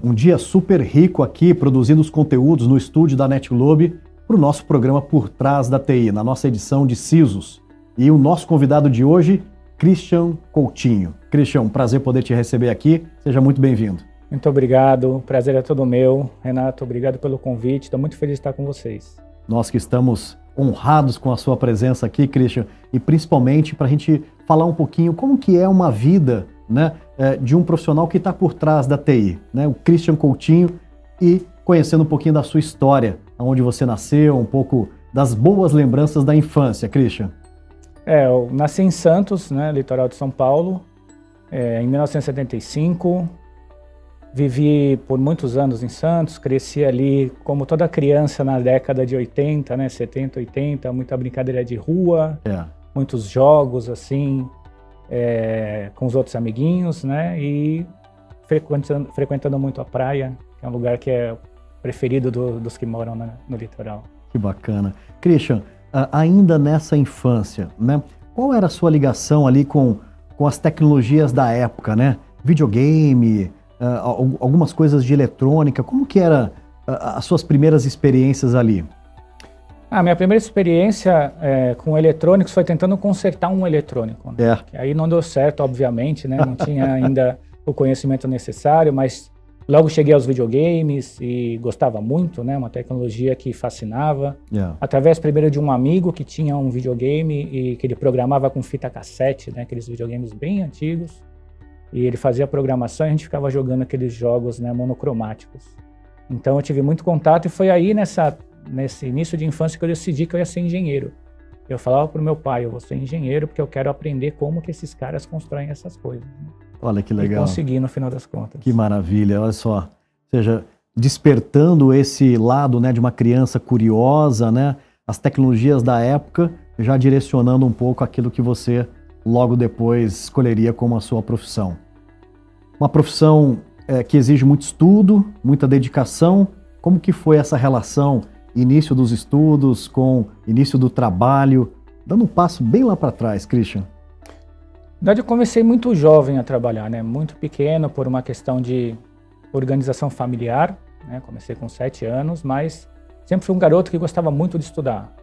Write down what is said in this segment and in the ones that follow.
um dia super rico aqui, produzindo os conteúdos no estúdio da NetGlobe para o nosso programa Por Trás da TI, na nossa edição de CISOs. E o nosso convidado de hoje, Christian Coutinho. Christian, um prazer poder te receber aqui. Seja muito bem-vindo. Muito obrigado, o prazer é todo meu. Renato, obrigado pelo convite, estou muito feliz de estar com vocês. Nós que estamos honrados com a sua presença aqui, Christian, e principalmente para a gente falar um pouquinho como que é uma vida, né, de um profissional que está por trás da TI, né, o Christian Coutinho, e conhecendo um pouquinho da sua história, onde você nasceu, um pouco das boas lembranças da infância, Christian. Eu nasci em Santos, né, litoral de São Paulo, em 1975. Vivi por muitos anos em Santos, cresci ali como toda criança na década de 80, né, 70, 80, muita brincadeira de rua, muitos jogos assim, com os outros amiguinhos, né, e frequentando muito a praia, que é um lugar que é preferido dos que moram no litoral. Que bacana. Christian, ainda nessa infância, né, qual era a sua ligação ali com as tecnologias da época, né, videogame, algumas coisas de eletrônica, como que era as suas primeiras experiências ali? A minha primeira experiência com eletrônicos foi tentando consertar um eletrônico. Né? Que aí não deu certo, obviamente, né? Não tinha ainda o conhecimento necessário, mas logo cheguei aos videogames e gostava muito, né? Uma tecnologia que fascinava. Através primeiro de um amigo que tinha um videogame e que ele programava com fita cassete, né? Aqueles videogames bem antigos. E ele fazia a programação e a gente ficava jogando aqueles jogos, né, monocromáticos. Então eu tive muito contato e foi aí nesse início de infância que eu decidi que eu ia ser engenheiro. Eu falava para o meu pai, eu vou ser engenheiro porque eu quero aprender como que esses caras constroem essas coisas. Né? Olha que legal. E consegui no final das contas. Que maravilha, olha só. Ou seja, despertando esse lado, né, de uma criança curiosa, né, as tecnologias da época, já direcionando um pouco aquilo que você logo depois escolheria como a sua profissão. Uma profissão que exige muito estudo, muita dedicação. Como que foi essa relação, início dos estudos com início do trabalho? Dando um passo bem lá para trás, Christian. Na verdade, eu comecei muito jovem a trabalhar, né? Muito pequeno, por uma questão de organização familiar. Né? Comecei com 7 anos, mas sempre fui um garoto que gostava muito de estudar.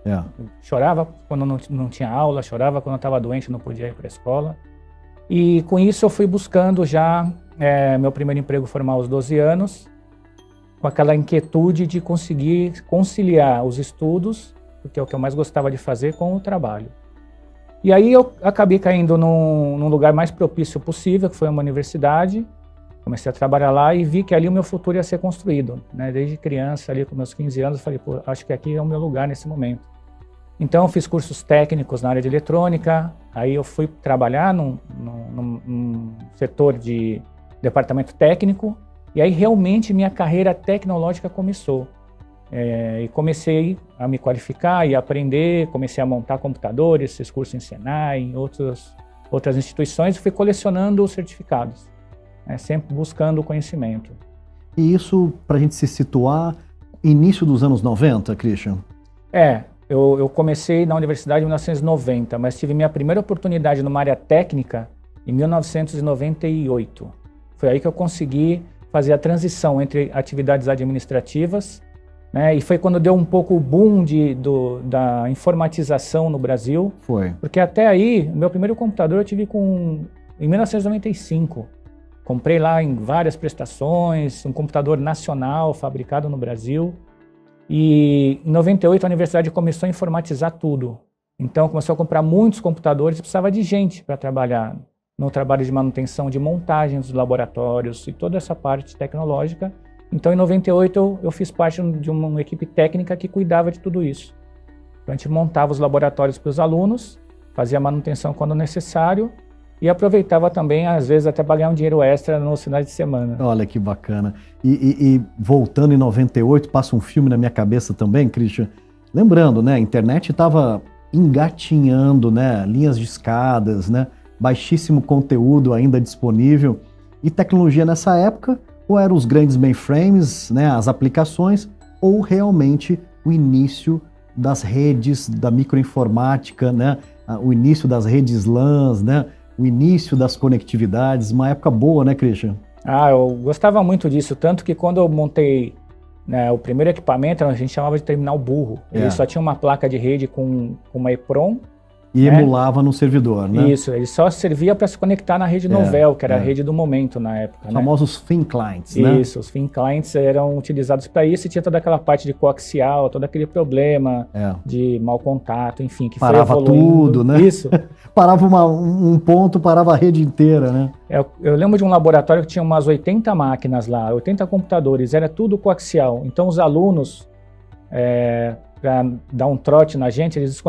Chorava quando não tinha aula, chorava quando estava doente, não podia ir para a escola. E com isso eu fui buscando já meu primeiro emprego formal aos 12 anos, com aquela inquietude de conseguir conciliar os estudos, porque é o que eu mais gostava de fazer, com o trabalho. E aí eu acabei caindo num lugar mais propício possível, que foi uma universidade. Comecei a trabalhar lá e vi que ali o meu futuro ia ser construído. Né? Desde criança, ali com meus 15 anos, eu falei, pô, acho que aqui é o meu lugar nesse momento. Então eu fiz cursos técnicos na área de eletrônica, aí eu fui trabalhar num setor de departamento técnico, e aí realmente minha carreira tecnológica começou. E comecei a me qualificar e aprender, comecei a montar computadores, fiz curso em Senai, em outras instituições, e fui colecionando certificados, sempre buscando o conhecimento. E isso, para a gente se situar, início dos anos 90, Christian? Eu comecei na universidade em 1990, mas tive minha primeira oportunidade numa área técnica em 1998. Foi aí que eu consegui fazer a transição entre atividades administrativas, né? E foi quando deu um pouco o boom da informatização no Brasil. Foi. Porque até aí, o meu primeiro computador eu tive em 1995. Comprei lá em várias prestações, um computador nacional fabricado no Brasil. E em 98 a universidade começou a informatizar tudo. Então começou a comprar muitos computadores e precisava de gente para trabalhar no trabalho de manutenção, de montagem dos laboratórios e toda essa parte tecnológica. Então em 98 eu fiz parte de uma equipe técnica que cuidava de tudo isso. Então, a gente montava os laboratórios para os alunos, fazia a manutenção quando necessário e aproveitava também, às vezes, até para ganhar um dinheiro extra nos finais de semana. Olha que bacana. E voltando em 98, passa um filme na minha cabeça também, Christian. Lembrando, né, a internet estava engatinhando, né, linhas de escadas, né, baixíssimo conteúdo ainda disponível. E tecnologia nessa época, ou eram os grandes mainframes, né, as aplicações, ou realmente o início das redes da microinformática, né, o início das redes LANs, né, o início das conectividades. Uma época boa, né, Christian? Eu gostava muito disso, tanto que quando eu montei, né, o primeiro equipamento, a gente chamava de terminal burro. Ele só tinha uma placa de rede com uma EPROM. E emulava no servidor, né? Isso, ele só servia para se conectar na rede Novell, que era a rede do momento na época. Os famosos thin clients, né? Isso, os thin clients eram utilizados para isso e tinha toda aquela parte de coaxial, todo aquele problema de mau contato, enfim, que parava foi evoluindo. Tudo, né? Isso. Parava um ponto, parava a rede inteira, né? Eu lembro de um laboratório que tinha umas 80 máquinas lá, 80 computadores, era tudo coaxial. Então os alunos, para dar um trote na gente, eles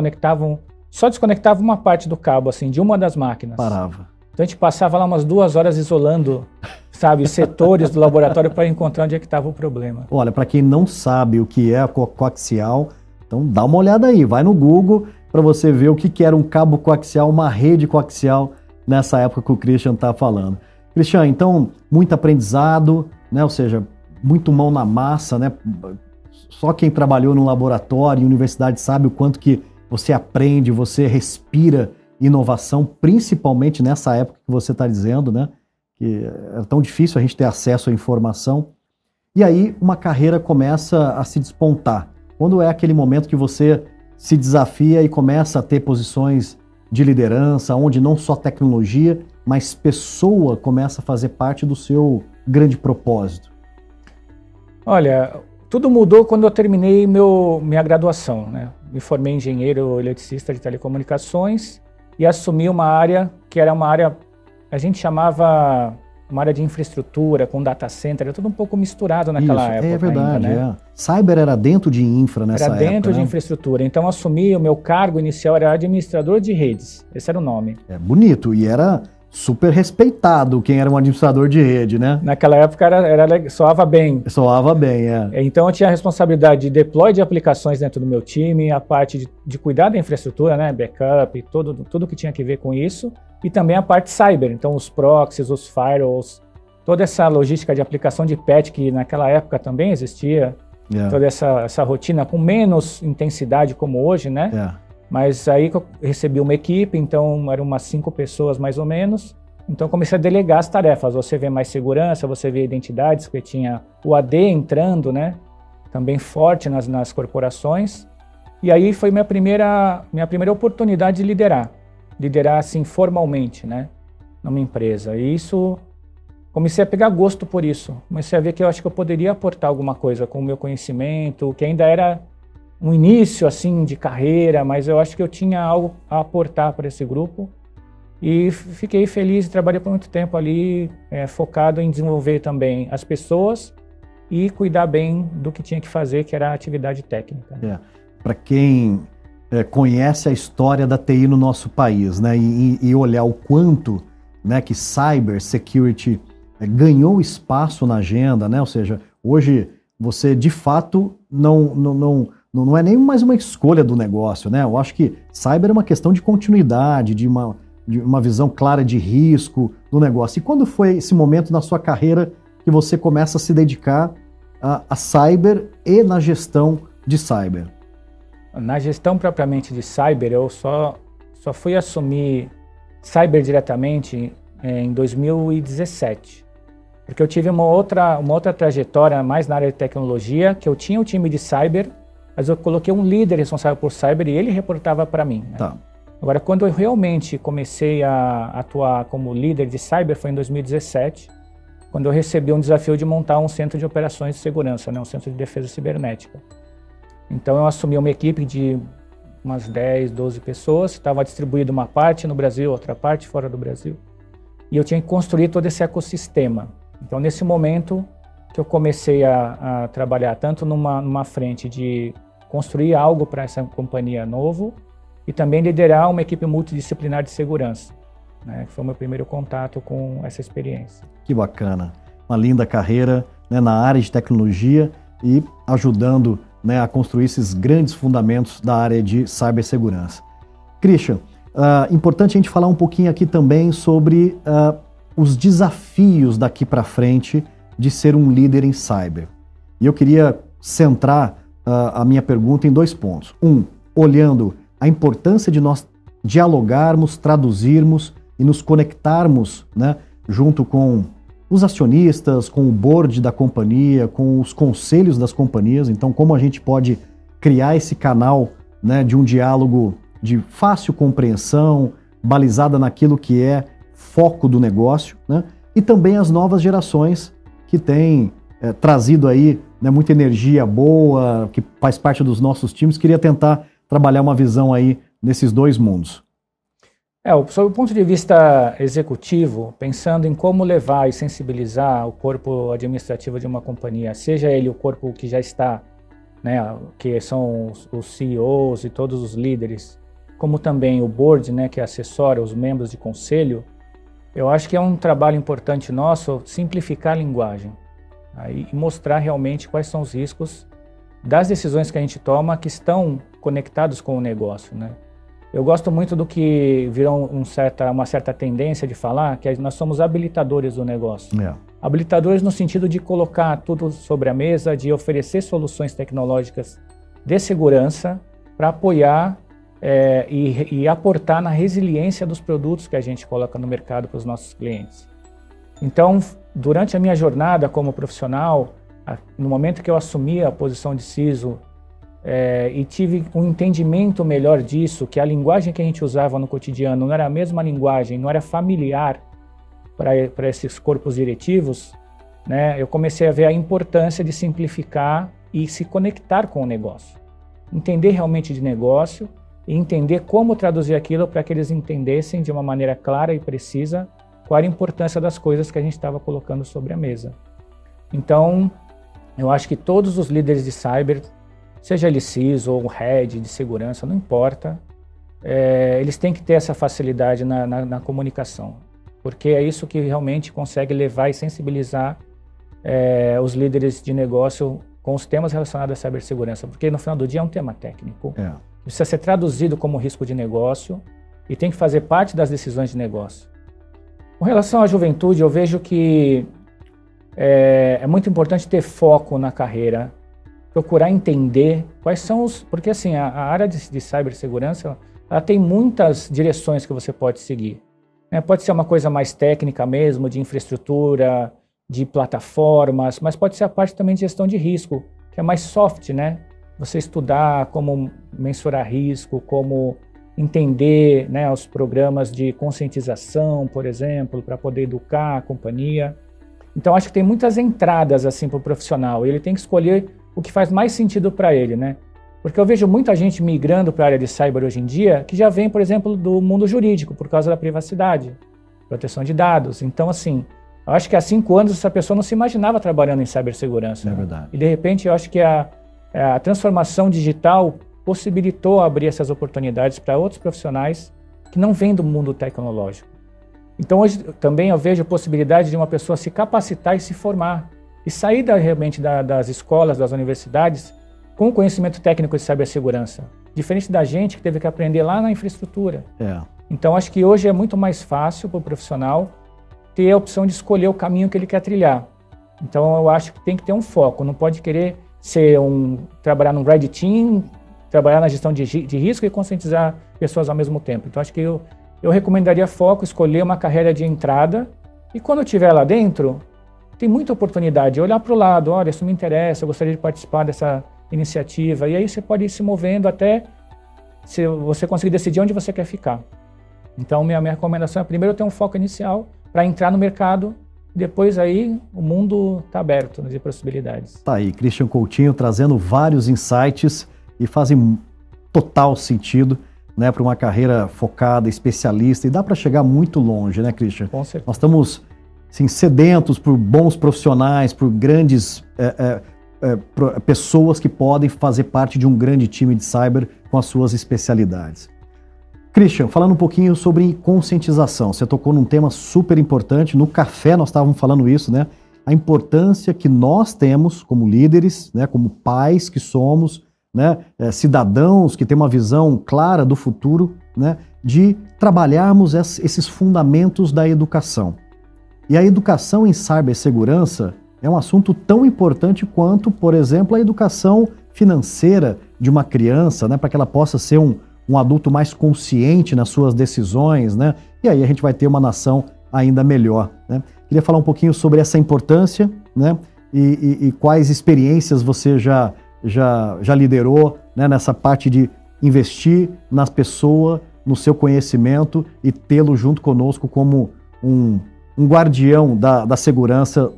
só desconectava uma parte do cabo, assim, de uma das máquinas. Parava. Então a gente passava lá umas 2 horas isolando, sabe, setores do laboratório para encontrar onde é que estava o problema. Olha, para quem não sabe o que é coaxial, então dá uma olhada aí, vai no Google para você ver o que era um cabo coaxial, uma rede coaxial nessa época que o Christian está falando. Christian, então, muito aprendizado, né? Ou seja, muito mão na massa, né? Só quem trabalhou no laboratório, em universidade, sabe o quanto que você aprende, você respira inovação, principalmente nessa época que você está dizendo, né? Que é tão difícil a gente ter acesso à informação. E aí uma carreira começa a se despontar. Quando é aquele momento que você se desafia e começa a ter posições de liderança, onde não só tecnologia, mas pessoa começa a fazer parte do seu grande propósito? Olha, tudo mudou quando eu terminei minha graduação, né? Me formei engenheiro eletricista de telecomunicações e assumi uma área que era uma área, a gente chamava uma área de infraestrutura, com data center, era tudo um pouco misturado naquela época. É verdade, ainda, né? Cyber era dentro de infra nessa época. Era dentro de infraestrutura, então assumi, o meu cargo inicial era administrador de redes, esse era o nome. É bonito, e era super respeitado quem era um administrador de rede, né? Naquela época soava bem. Soava bem, Então eu tinha a responsabilidade de deploy de aplicações dentro do meu time, a parte de cuidar da infraestrutura, né? Backup, tudo que tinha que ver com isso. E também a parte cyber, então os proxies, os firewalls, toda essa logística de aplicação de patch que naquela época também existia. Toda essa rotina com menos intensidade como hoje, né? Mas aí que eu recebi uma equipe, então eram umas 5 pessoas mais ou menos. Então comecei a delegar as tarefas. Você vê mais segurança, você vê identidades, porque tinha o AD entrando, né? Também forte nas corporações. E aí foi minha primeira oportunidade de liderar assim formalmente, né? Numa empresa. E isso, comecei a pegar gosto por isso. Comecei a ver que eu acho que eu poderia aportar alguma coisa com o meu conhecimento, que ainda era um início assim de carreira, mas eu acho que eu tinha algo a aportar para esse grupo e fiquei feliz e trabalhei por muito tempo ali focado em desenvolver também as pessoas e cuidar bem do que tinha que fazer, que era a atividade técnica. Para quem conhece a história da TI no nosso país, né, e olhar o quanto, né, que cyber security ganhou espaço na agenda, né, ou seja, hoje você de fato não é nem mais uma escolha do negócio, né? Eu acho que cyber é uma questão de continuidade, de uma visão clara de risco do negócio. E quando foi esse momento na sua carreira que você começa a se dedicar a cyber e na gestão de cyber? Na gestão propriamente de cyber, eu só fui assumir cyber diretamente em 2017. Porque eu tive uma outra trajetória mais na área de tecnologia, que eu tinha um time de cyber, mas eu coloquei um líder responsável por cyber e ele reportava para mim. Né? Tá. Agora, quando eu realmente comecei a atuar como líder de cyber foi em 2017, quando eu recebi um desafio de montar um centro de operações de segurança, né? Um centro de defesa cibernética. Então eu assumi uma equipe de umas 10, 12 pessoas, estava distribuído uma parte no Brasil, outra parte fora do Brasil. E eu tinha que construir todo esse ecossistema. Então nesse momento que eu comecei a trabalhar tanto numa frente de construir algo para essa companhia novo e também liderar uma equipe multidisciplinar de segurança, né? Foi o meu primeiro contato com essa experiência. Que bacana, uma linda carreira, né, na área de tecnologia e ajudando, né, a construir esses grandes fundamentos da área de cibersegurança. Christian, importante a gente falar um pouquinho aqui também sobre os desafios daqui para frente de ser um líder em cyber. E eu queria centrar a minha pergunta em 2 pontos. Olhando a importância de nós dialogarmos, traduzirmos e nos conectarmos, né, junto com os acionistas, com o board da companhia, com os conselhos das companhias. Então, como a gente pode criar esse canal, né, de um diálogo de fácil compreensão, balizada naquilo que é foco do negócio, né? E também as novas gerações que têm trazido aí, né, muita energia boa, que faz parte dos nossos times. Queria tentar trabalhar uma visão aí nesses dois mundos. Sob o ponto de vista executivo, pensando em como levar e sensibilizar o corpo administrativo de uma companhia, seja ele o corpo que já está, né, que são os CEOs e todos os líderes, como também o board, né, que assessora os membros de conselho, eu acho que é um trabalho importante nosso simplificar a linguagem aí, e mostrar realmente quais são os riscos das decisões que a gente toma que estão conectados com o negócio, né? Eu gosto muito do que virou uma certa tendência de falar, que nós somos habilitadores do negócio. Habilitadores no sentido de colocar tudo sobre a mesa, de oferecer soluções tecnológicas de segurança para apoiar e aportar na resiliência dos produtos que a gente coloca no mercado para os nossos clientes. Então, durante a minha jornada como profissional, no momento que eu assumi a posição de CISO, e tive um entendimento melhor disso, que a linguagem que a gente usava no cotidiano não era a mesma linguagem, não era familiar para esses corpos diretivos, né, eu comecei a ver a importância de simplificar e se conectar com o negócio. Entender realmente de negócio e entender como traduzir aquilo para que eles entendessem de uma maneira clara e precisa qual era a importância das coisas que a gente estava colocando sobre a mesa. Então, eu acho que todos os líderes de cyber, seja ele CISO ou head de segurança, não importa, eles têm que ter essa facilidade na comunicação, porque é isso que realmente consegue levar e sensibilizar os líderes de negócio com os temas relacionados à cibersegurança, porque no final do dia é um tema técnico, precisa ser traduzido como risco de negócio e tem que fazer parte das decisões de negócio. Com relação à juventude, eu vejo que é muito importante ter foco na carreira, procurar entender quais são os... Porque assim, a área de cibersegurança, ela tem muitas direções que você pode seguir. Pode ser uma coisa mais técnica mesmo, de infraestrutura, de plataformas, mas pode ser a parte também de gestão de risco, que é mais soft, né? Você estudar como mensurar risco, como entender, né, os programas de conscientização, por exemplo, para poder educar a companhia. Então, acho que tem muitas entradas assim para o profissional, e ele tem que escolher o que faz mais sentido para ele, né? Porque eu vejo muita gente migrando para a área de cyber hoje em dia, que já vem, por exemplo, do mundo jurídico, por causa da privacidade, proteção de dados. Então, assim, eu acho que há 5 anos essa pessoa não se imaginava trabalhando em cibersegurança. É verdade. E, de repente, eu acho que a transformação digital possibilitou abrir essas oportunidades para outros profissionais que não vêm do mundo tecnológico. Então, hoje também eu vejo a possibilidade de uma pessoa se capacitar e se formar, e sair realmente das escolas, das universidades, com conhecimento técnico de cibersegurança, diferente da gente que teve que aprender lá na infraestrutura. Então, acho que hoje é muito mais fácil para o profissional ter a opção de escolher o caminho que ele quer trilhar. Então, eu acho que tem que ter um foco, não pode querer trabalhar num Red Team, trabalhar na gestão de risco e conscientizar pessoas ao mesmo tempo. Então, acho que eu recomendaria foco, escolher uma carreira de entrada, e quando eu estiver lá dentro, tem muita oportunidade de olhar para o lado, olha, isso me interessa, eu gostaria de participar dessa iniciativa, e aí você pode ir se movendo até se você conseguir decidir onde você quer ficar. Então, minha recomendação é primeiro ter um foco inicial para entrar no mercado, depois aí o mundo está aberto de possibilidades. Tá aí, Christian Coutinho trazendo vários insights e fazem total sentido, né, para uma carreira focada, especialista, e dá para chegar muito longe, né, Christian? Com certeza. Nós estamos assim, sedentos por bons profissionais, por grandes pessoas que podem fazer parte de um grande time de cyber com as suas especialidades. Christian, falando um pouquinho sobre conscientização, você tocou num tema super importante, no café nós estávamos falando isso, né? A importância que nós temos como líderes, né, como pais que somos, né, cidadãos que têm uma visão clara do futuro, né, de trabalharmos esses fundamentos da educação. E a educação em cibersegurança é um assunto tão importante quanto, por exemplo, a educação financeira de uma criança, né, para que ela possa ser um adulto mais consciente nas suas decisões, né? E aí a gente vai ter uma nação ainda melhor, né? Queria falar um pouquinho sobre essa importância, né? E quais experiências você já liderou, né, nessa parte de investir nas pessoas, no seu conhecimento e tê-lo junto conosco como um guardião da segurança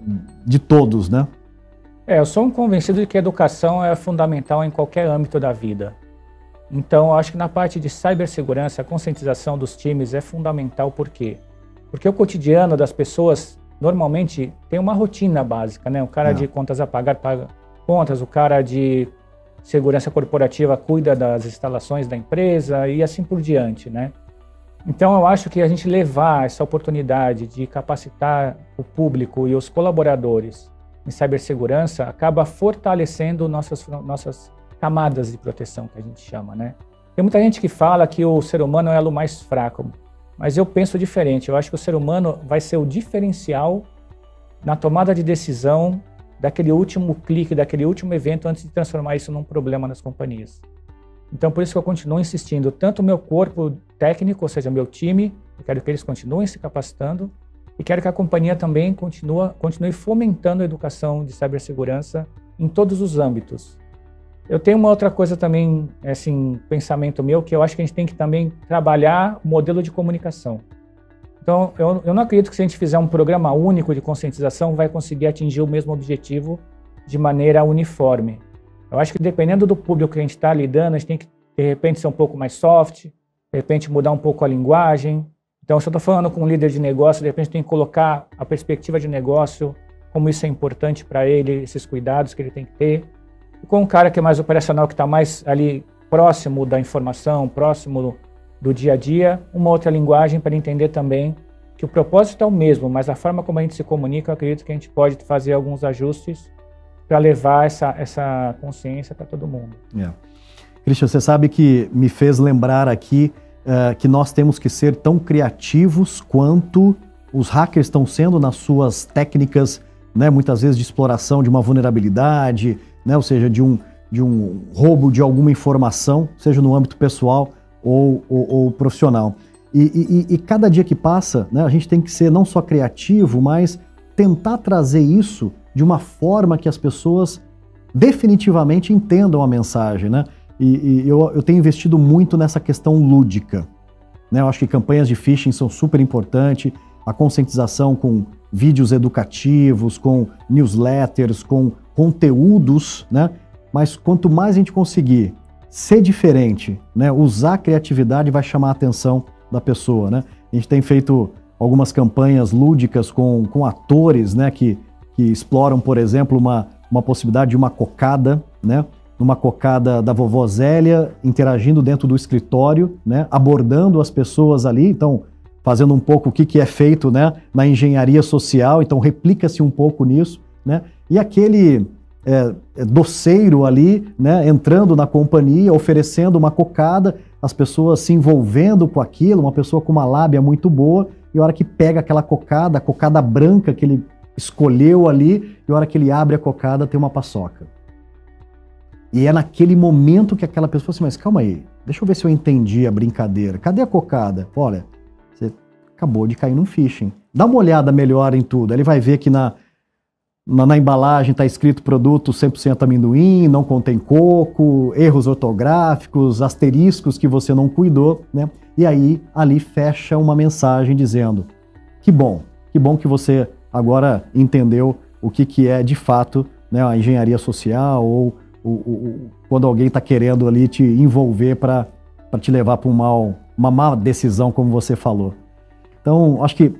de todos, né? Eu sou um convencido de que a educação é fundamental em qualquer âmbito da vida. Então, eu acho que na parte de cibersegurança, a conscientização dos times é fundamental. Por quê? Porque o cotidiano das pessoas normalmente tem uma rotina básica, né? O cara de contas a pagar, paga contas, o cara de segurança corporativa cuida das instalações da empresa e assim por diante, né? Então, eu acho que a gente levar essa oportunidade de capacitar o público e os colaboradores em cibersegurança acaba fortalecendo nossas camadas de proteção, que a gente chama, né? Tem muita gente que fala que o ser humano é o elo mais fraco, mas eu penso diferente. Eu acho que o ser humano vai ser o diferencial na tomada de decisão daquele último clique, daquele último evento, antes de transformar isso num problema nas companhias. Então, por isso que eu continuo insistindo, tanto o meu corpo técnico, ou seja, meu time, eu quero que eles continuem se capacitando e quero que a companhia também continue fomentando a educação de cibersegurança em todos os âmbitos. Eu tenho uma outra coisa também, assim, pensamento meu, que eu acho que a gente tem que também trabalhar o modelo de comunicação. Então, eu não acredito que se a gente fizer um programa único de conscientização, vai conseguir atingir o mesmo objetivo de maneira uniforme. Eu acho que dependendo do público que a gente está lidando, a gente tem que, de repente, ser um pouco mais soft, de repente mudar um pouco a linguagem. Então, se eu estou falando com um líder de negócio, de repente tem que colocar a perspectiva de negócio, como isso é importante para ele, esses cuidados que ele tem que ter. E com um cara que é mais operacional, que está mais ali próximo da informação, próximo do dia a dia, uma outra linguagem para ele entender também que o propósito é o mesmo, mas a forma como a gente se comunica, eu acredito que a gente pode fazer alguns ajustes para levar essa consciência para todo mundo. Christian, você sabe que me fez lembrar aqui que nós temos que ser tão criativos quanto os hackers estão sendo nas suas técnicas, né, muitas vezes de exploração de uma vulnerabilidade, né, ou seja, de um roubo de alguma informação, seja no âmbito pessoal ou profissional. E cada dia que passa, né, a gente tem que ser não só criativo, mas tentar trazer isso de uma forma que as pessoas definitivamente entendam a mensagem, né? E eu tenho investido muito nessa questão lúdica, né? Eu acho que campanhas de phishing são super importantes, a conscientização com vídeos educativos, com newsletters, com conteúdos, né? Mas quanto mais a gente conseguir ser diferente, né? Usar a criatividade vai chamar a atenção da pessoa, né? A gente tem feito algumas campanhas lúdicas com atores, né? Que exploram, por exemplo, uma possibilidade de uma cocada, né? Uma cocada da vovó Zélia interagindo dentro do escritório, né? Abordando as pessoas ali, então fazendo um pouco o que é feito, né? Na engenharia social, então replica-se um pouco nisso, né? E aquele doceiro ali, né? Entrando na companhia, oferecendo uma cocada, as pessoas se envolvendo com aquilo, uma pessoa com uma lábia muito boa, e a hora que pega aquela cocada, a cocada branca que ele escolheu ali, e a hora que ele abre a cocada tem uma paçoca. E é naquele momento que aquela pessoa assim, mas calma aí, deixa eu ver se eu entendi a brincadeira. Cadê a cocada? Olha, você acabou de cair num phishing. Dá uma olhada melhor em tudo. Ele vai ver que na embalagem está escrito produto 100% amendoim, não contém coco, erros ortográficos, asteriscos que você não cuidou, né? E aí, ali fecha uma mensagem dizendo que bom que você agora entendeu o que é de fato, né, a engenharia social ou quando alguém está querendo ali te envolver para te levar para uma má decisão, como você falou. Então, acho que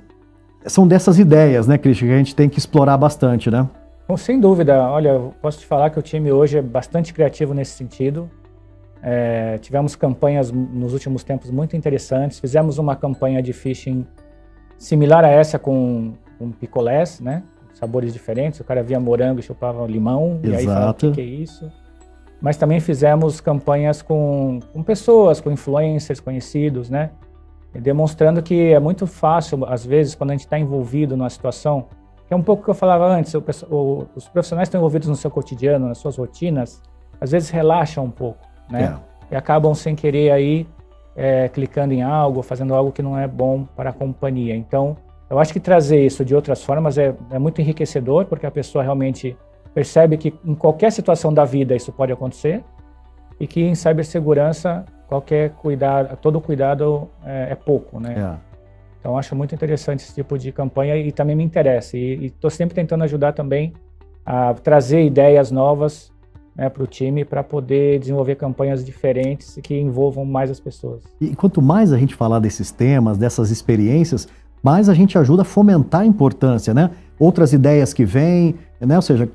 são dessas ideias, né, Christian, que a gente tem que explorar bastante, né? Bom, sem dúvida. Olha, eu posso te falar que o time hoje é bastante criativo nesse sentido. Tivemos campanhas nos últimos tempos muito interessantes. Fizemos uma campanha de phishing similar a essa com picolés, né? Sabores diferentes. O cara via morango e chupava limão. Exato. E aí falava, o que é isso? Mas também fizemos campanhas com pessoas, com influencers conhecidos, né? Demonstrando que é muito fácil, às vezes, quando a gente está envolvido numa situação, que é um pouco o que eu falava antes, os profissionais estão envolvidos no seu cotidiano, nas suas rotinas, às vezes relaxam um pouco, né? E acabam sem querer aí clicando em algo, fazendo algo que não é bom para a companhia. Então, Eu acho que trazer isso de outras formas é muito enriquecedor, porque a pessoa realmente percebe que em qualquer situação da vida isso pode acontecer e que em cibersegurança todo cuidado é pouco, né? Então acho muito interessante esse tipo de campanha e também me interessa. E estou sempre tentando ajudar também a trazer ideias novas, né, para o time, para poder desenvolver campanhas diferentes e que envolvam mais as pessoas. E quanto mais a gente falar desses temas, dessas experiências, mais a gente ajuda a fomentar a importância, né? Outras ideias que vêm, né? Ou seja,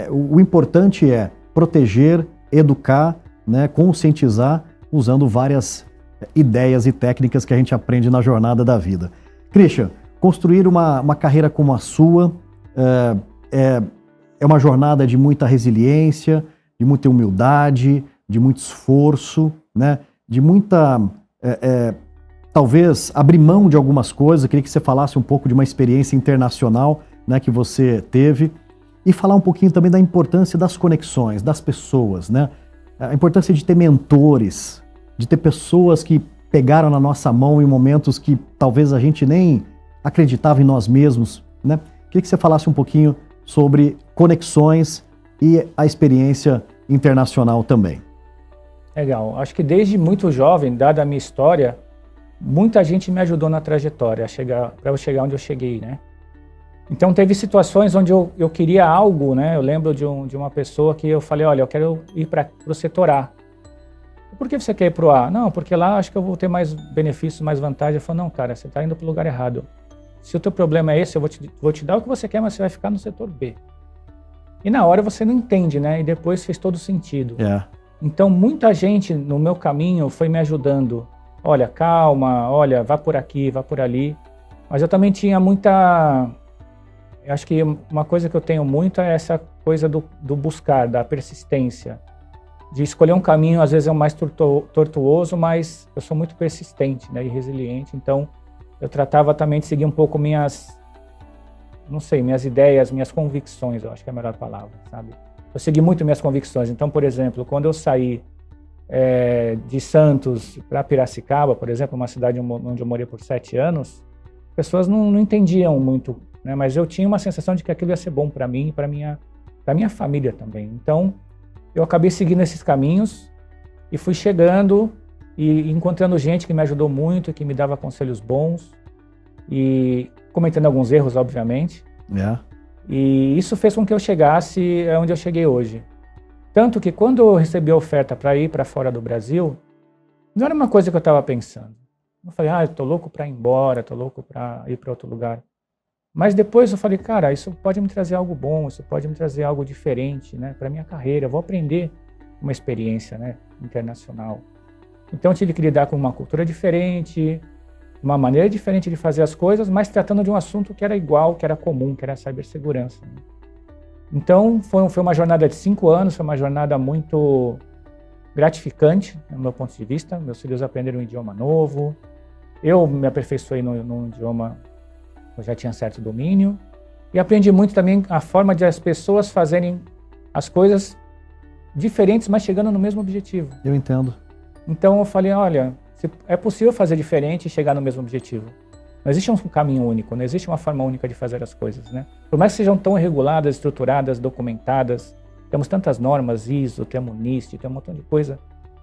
o importante é proteger, educar, né? Conscientizar, usando várias ideias e técnicas que a gente aprende na jornada da vida. Christian, construir uma carreira como a sua é uma jornada de muita resiliência, de muita humildade, de muito esforço, né? De muita... talvez abrir mão de algumas coisas. Eu queria que você falasse um pouco de uma experiência internacional, né, que você teve, e falar um pouquinho também da importância das conexões, das pessoas, né? A importância de ter mentores, de ter pessoas que pegaram na nossa mão em momentos que talvez a gente nem acreditava em nós mesmos, né? Queria que você falasse um pouquinho sobre conexões e a experiência internacional também. Legal. Acho que desde muito jovem, dada a minha história, muita gente me ajudou na trajetória para eu chegar onde eu cheguei, né? Então teve situações onde eu queria algo, né? Eu lembro de uma pessoa que eu falei, olha, eu quero ir para o setor A. Por que você quer ir para o A? Não, porque lá acho que eu vou ter mais benefícios, mais vantagens. Eu falei, não, cara, você está indo para o lugar errado. Se o teu problema é esse, eu vou te dar o que você quer, mas você vai ficar no setor B. E na hora você não entende, né? E depois fez todo sentido. Então muita gente no meu caminho foi me ajudando. Olha, calma, olha, vá por aqui, vá por ali. Mas eu também tinha muita... Eu acho que uma coisa que eu tenho muito é essa coisa do buscar, da persistência. De escolher um caminho, às vezes é o mais tortuoso, mas eu sou muito persistente, né, e resiliente. Então, eu tratava também de seguir um pouco minhas ideias, minhas convicções, eu acho que é a melhor palavra, sabe? Eu segui muito minhas convicções. Então, por exemplo, quando eu saí de Santos para Piracicaba, por exemplo, uma cidade onde eu morei por 7 anos, pessoas não entendiam muito, né? Mas eu tinha uma sensação de que aquilo ia ser bom para mim e para minha família também. Então, eu acabei seguindo esses caminhos e fui chegando e encontrando gente que me ajudou muito, que me dava conselhos bons e cometendo alguns erros, obviamente. E isso fez com que eu chegasse onde eu cheguei hoje. Tanto que quando eu recebi a oferta para ir para fora do Brasil, não era uma coisa que eu estava pensando. Eu falei, eu tô louco para ir embora, tô louco para ir para outro lugar. Mas depois eu falei, cara, isso pode me trazer algo bom, isso pode me trazer algo diferente, né, para minha carreira. Eu vou aprender uma experiência, né, internacional. Então eu tive que lidar com uma cultura diferente, uma maneira diferente de fazer as coisas, mas tratando de um assunto que era igual, que era comum, que era a cibersegurança. Então foi uma jornada de 5 anos, foi uma jornada muito gratificante, do meu ponto de vista. Meus filhos aprenderam um idioma novo, eu me aperfeiçoei num idioma eu já tinha certo domínio, e aprendi muito também a forma de as pessoas fazerem as coisas diferentes, mas chegando no mesmo objetivo. Eu entendo. Então eu falei, olha, é possível fazer diferente e chegar no mesmo objetivo. Não existe um caminho único, não existe uma forma única de fazer as coisas, né? Por mais que sejam tão reguladas, estruturadas, documentadas, temos tantas normas, ISO, temos NIST, tem um montão de coisa,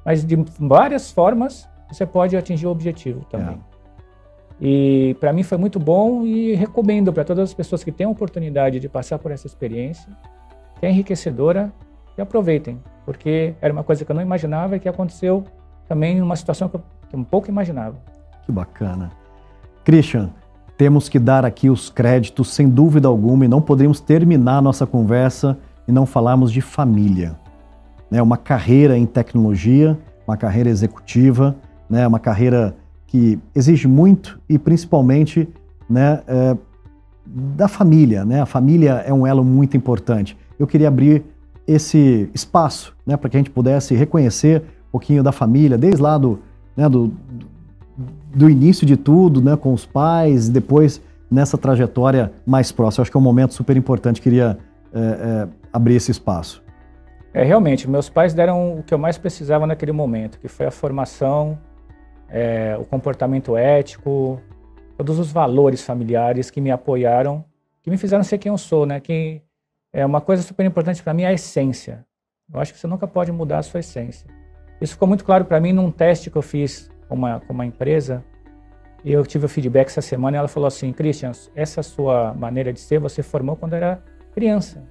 mas de várias formas você pode atingir o objetivo também. E para mim foi muito bom e recomendo para todas as pessoas que têm a oportunidade de passar por essa experiência, que é enriquecedora, que aproveitem, porque era uma coisa que eu não imaginava e que aconteceu também numa situação que eu um pouco imaginava. Que bacana. Christian, temos que dar aqui os créditos, sem dúvida alguma, e não poderíamos terminar a nossa conversa e não falarmos de família. Uma carreira em tecnologia, uma carreira executiva, uma carreira que exige muito e principalmente da família. A família é um elo muito importante. Eu queria abrir esse espaço para que a gente pudesse reconhecer um pouquinho da família, desde lá do início de tudo, com os pais, depois nessa trajetória mais próxima. Acho que é um momento super importante, queria abrir esse espaço. Realmente, meus pais deram o que eu mais precisava naquele momento, que foi a formação, o comportamento ético, todos os valores familiares que me apoiaram, que me fizeram ser quem eu sou, né? Que é uma coisa super importante para mim, é a essência. Eu acho que você nunca pode mudar a sua essência. Isso ficou muito claro para mim num teste que eu fiz com uma empresa. E eu tive o feedback essa semana e ela falou assim: Christian, essa sua maneira de ser, você formou quando era criança.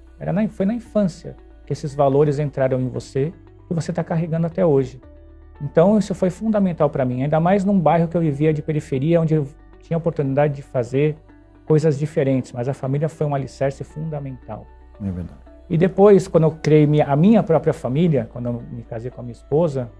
Foi na infância que esses valores entraram em você e você está carregando até hoje. Então isso foi fundamental para mim, ainda mais num bairro que eu vivia de periferia, onde eu tinha a oportunidade de fazer coisas diferentes, mas a família foi um alicerce fundamental. É verdade. E depois, quando eu criei a minha própria família, quando eu me casei com a minha esposa,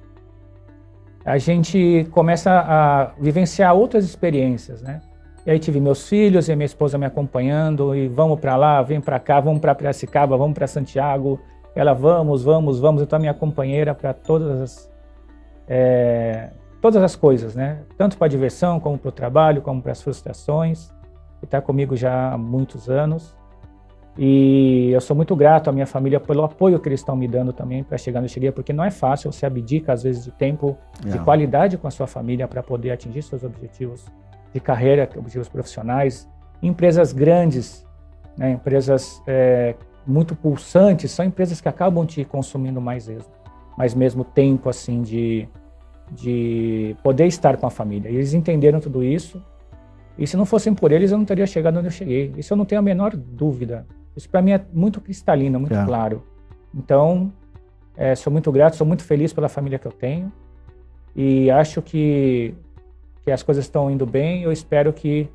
a gente começa a vivenciar outras experiências, né? E aí tive meus filhos e a minha esposa me acompanhando, e vamos para lá, vem para cá, vamos para Piracicaba, vamos para Santiago. Ela, vamos. Então a minha companheira para todas as coisas, né? Tanto para a diversão, como para o trabalho, como para as frustrações. E está comigo já há muitos anos. E eu sou muito grato à minha família pelo apoio que eles estão me dando também para chegar onde eu cheguei, porque não é fácil, você abdica às vezes de tempo, de qualidade com a sua família para poder atingir seus objetivos de carreira, objetivos profissionais. Empresas grandes, né, empresas muito pulsantes, são empresas que acabam te consumindo mais mesmo tempo assim de poder estar com a família. E eles entenderam tudo isso, e se não fossem por eles eu não teria chegado onde eu cheguei. Isso eu não tenho a menor dúvida. Isso para mim é muito cristalino, muito claro. Então, sou muito grato, sou muito feliz pela família que eu tenho, e acho que as coisas estão indo bem. Eu espero que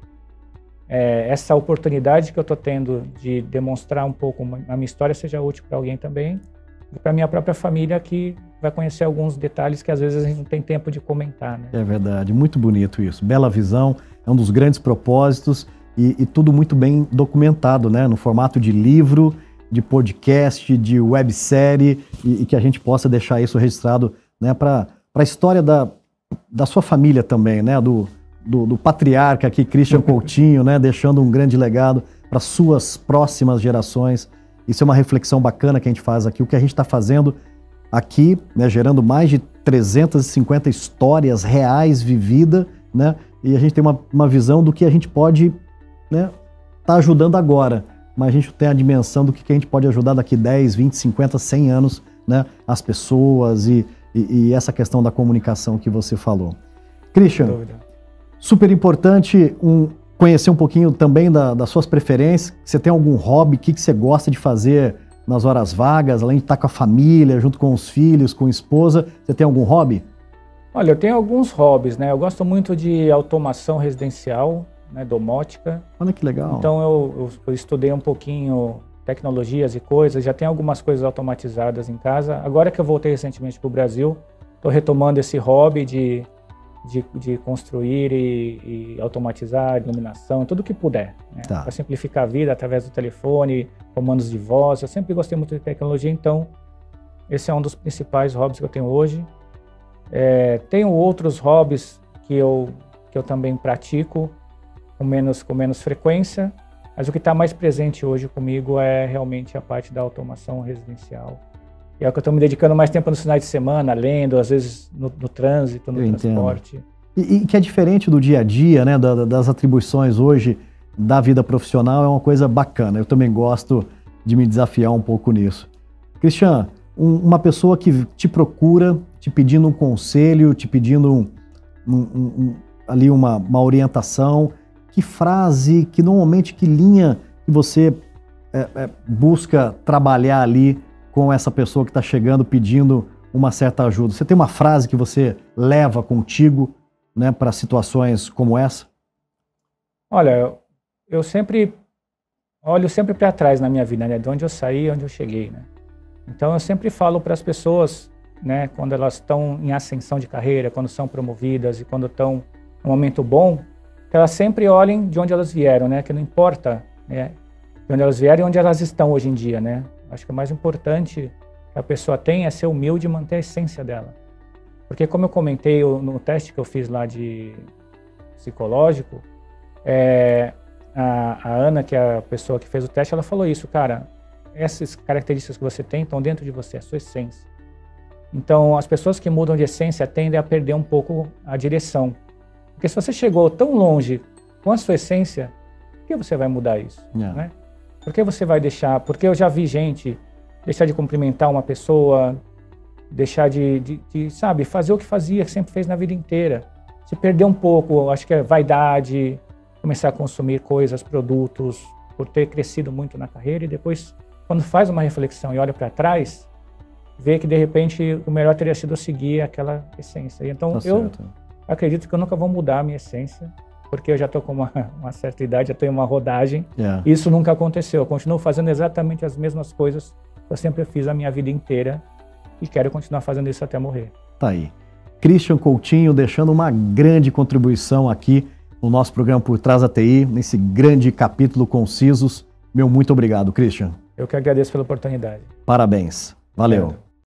essa oportunidade que eu estou tendo de demonstrar um pouco a minha história seja útil para alguém também, e para minha própria família, que vai conhecer alguns detalhes que às vezes a gente não tem tempo de comentar, né? É verdade, muito bonito isso. Bela visão, é um dos grandes propósitos. E tudo muito bem documentado, né? No formato de livro, de podcast, de websérie, e que a gente possa deixar isso registrado, né, para a história da sua família também, né? Do patriarca aqui, Christian Coutinho, né? Deixando um grande legado para suas próximas gerações. Isso é uma reflexão bacana que a gente faz aqui. O que a gente está fazendo aqui, né, gerando mais de 350 histórias reais vividas, né? E a gente tem uma visão do que a gente pode, né, tá ajudando agora, mas a gente tem a dimensão do que a gente pode ajudar daqui 10, 20, 50, 100 anos, né, as pessoas e essa questão da comunicação que você falou. Christian, super importante conhecer um pouquinho também das suas preferências. Você tem algum hobby, o que você gosta de fazer nas horas vagas, além de estar com a família, junto com os filhos, com a esposa? Você tem algum hobby? Olha, eu tenho alguns hobbies, né? Eu gosto muito de automação residencial, né, domótica. Olha que legal. Então eu estudei um pouquinho tecnologias e coisas, já tem algumas coisas automatizadas em casa. Agora que eu voltei recentemente para o Brasil, estou retomando esse hobby de construir e automatizar iluminação, tudo que puder, né? Para simplificar a vida através do telefone, comandos de voz. Eu sempre gostei muito de tecnologia, então esse é um dos principais hobbies que eu tenho hoje. Tenho outros hobbies que eu também pratico com menos frequência, mas o que está mais presente hoje comigo é realmente a parte da automação residencial. E é o que eu estou me dedicando mais tempo nos finais de semana, lendo, às vezes no trânsito, no transporte. E que é diferente do dia a dia, né, das atribuições hoje da vida profissional, é uma coisa bacana. Eu também gosto de me desafiar um pouco nisso. Christian, uma pessoa que te procura, te pedindo um conselho, te pedindo ali uma orientação, que frase, que normalmente, que linha que você busca trabalhar ali com essa pessoa que está chegando pedindo uma certa ajuda? Você tem uma frase que você leva contigo, né, para situações como essa? Olha, eu sempre olho para trás na minha vida, né, de onde eu saí, onde eu cheguei, né? Então eu sempre falo para as pessoas, né, quando elas estão em ascensão de carreira, quando são promovidas e quando estão num momento bom, que elas sempre olhem de onde elas vieram, né, que não importa, né, de onde elas vieram e onde elas estão hoje em dia, né? Acho que o mais importante que a pessoa tem é ser humilde e manter a essência dela. Porque como eu comentei no teste que eu fiz lá de psicológico, a Ana, que é a pessoa que fez o teste, ela falou isso: cara, essas características que você tem estão dentro de você, a sua essência. Então, as pessoas que mudam de essência tendem a perder um pouco a direção. Porque se você chegou tão longe com a sua essência, por que você vai mudar isso? Né? Por que você vai deixar? Porque eu já vi gente deixar de cumprimentar uma pessoa, deixar de sabe, fazer o que fazia, que sempre fez na vida inteira. Se perder um pouco, acho que é vaidade, começar a consumir coisas, produtos, por ter crescido muito na carreira e depois, quando faz uma reflexão e olha para trás, vê que de repente o melhor teria sido seguir aquela essência. Então eu acredito que eu nunca vou mudar a minha essência, porque eu já estou com uma certa idade, já tenho uma rodagem. Isso nunca aconteceu. Eu continuo fazendo exatamente as mesmas coisas que eu sempre fiz a minha vida inteira e quero continuar fazendo isso até morrer. Tá aí. Christian Coutinho deixando uma grande contribuição aqui no nosso programa Por Trás da TI, nesse grande capítulo Concisos. Meu muito obrigado, Christian. Eu que agradeço pela oportunidade. Parabéns. Valeu.